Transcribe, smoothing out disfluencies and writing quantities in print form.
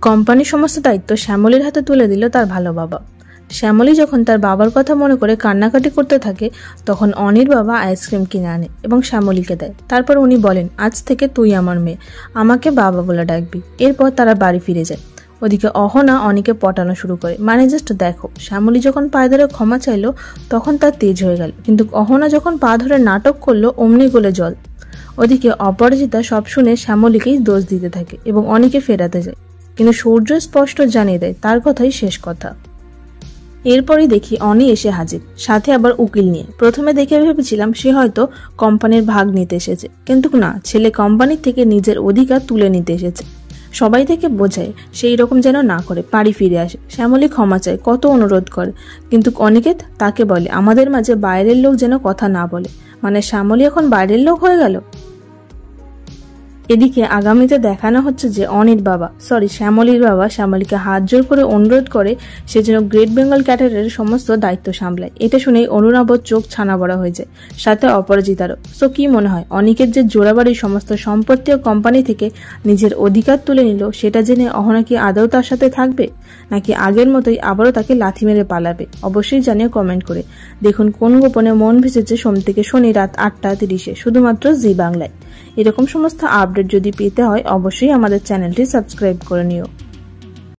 কোম্পানির সমস্ত দায়িত্ব শ্যামলীর হাতে তুলে দিল তার ভালো বাবা। শ্যামলী যখন তার বাবার কথা মনে করে কান্নাকাটি করতে থাকে তখন অনির বাবা আইসক্রিম কিনে আনে এবং শ্যামলীকে দেয়। তারপর উনি বলেন, আজ থেকে তুই আমার মেয়ে, আমাকে বাবা বলে ডাকবি। এরপর তারা বাড়ি ফিরে যায়। ওদিকে অহনা অনিকে পটানো শুরু করে, মানে জাস্ট দেখো, শ্যামলী যখন পায়ে ধরে ক্ষমা চাইলো তখন তার তেজ হয়ে গেল, কিন্তু অহনা যখন পা ধরে নাটক করলো অমনি গলে জল। ওদিকে অপরাজিতা সব শুনে শ্যামলীকেই দোষ দিতে থাকে এবং অনিকে ফেরাতে যায়, কিন্তু সূর্য স্পষ্ট জানিয়ে দেয় তার কথাই শেষ কথা। এরপরই দেখি অনি এসে হাজির, সাথে আবার উকিল নিয়ে। প্রথমে দেখে ভেবেছিলাম সে হয়তো কোম্পানির ভাগ নিতে এসেছে, কিন্তু না, ছেলে কোম্পানির থেকে নিজের অধিকার তুলে নিতে এসেছে। সবাই থেকে বোঝায় সেই রকম যেন না করে, বাড়ি ফিরে আসে। শ্যামলী ক্ষমা চায়, কত অনুরোধ করে, কিন্তু অনিকেত তাকে বলে আমাদের মাঝে বাইরের লোক যেন কথা না বলে। মানে শ্যামলী এখন বাইরের লোক হয়ে গেল। এদিকে আগামীতে দেখানো হচ্ছে যে শ্যামলীর বাবা শ্যামলীকে হাত জোর করে অনুরোধ করে সে যেন গ্রেট বেঙ্গল ক্যাটারের সমস্ত দায়িত্ব সামলায়। এটা শুনেই অনুরাবর চোখ ছানা বড়া হয়ে যায়, সাথে অপরাজিতারও। সো কি মনে হয়, অনিকের যে জোড়াবাড়ির সমস্ত সম্পত্তি ও কোম্পানি থেকে নিজের অধিকার তুলে নিল সেটা জেনে অহনা কি আদৌ তার সাথে থাকবে, নাকি আগের মতোই আবারও তাকে লাথি মেরে পালাবে? অবশ্যই জানিয়ে কমেন্ট করে। দেখুন কোন গোপনে মন ভেসেছে সোম থেকে শনি রাত 8টা 30-এ শুধুমাত্র জি বাংলায়। এরকম সমস্ত আপডেট যদি পেতে হয় অবশ্যই আমাদের চ্যানেলটি সাবস্ক্রাইব করে নিও।